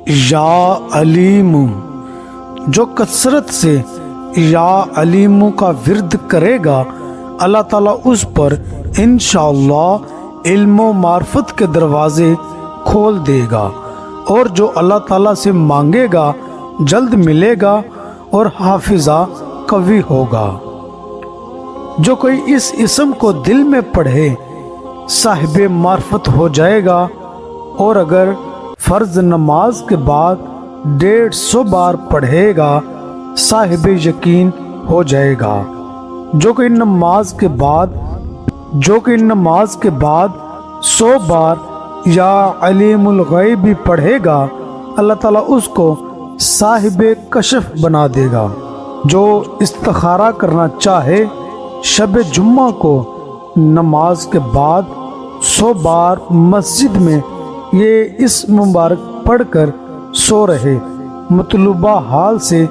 یا علیم، جو کثرت سے یا علیم کا ورد کرے گا اللہ تعالیٰ اس پر انشاءاللہ علم و معرفت کے دروازے کھول دے گا، اور جو اللہ تعالیٰ سے مانگے گا جلد ملے گا اور حافظہ قوی ہوگا۔ جو کوئی اس اسم کو دل میں پڑھے صاحب معرفت ہو جائے گا، اور اگر فرض نماز کے بعد 150 بار پڑھے گا صاحب یقین ہو جائے گا۔ جو کہ نماز کے بعد 100 بار یا علیم الغیب بھی پڑھے گا اللہ تعالیٰ اس کو صاحب کشف بنا دے گا۔ جو استخارہ کرنا چاہے شب جمعہ کو نماز کے بعد 100 بار مسجد میں یہ اسم مبارک پڑھ کر سو رہے، مطلوبہ حال سے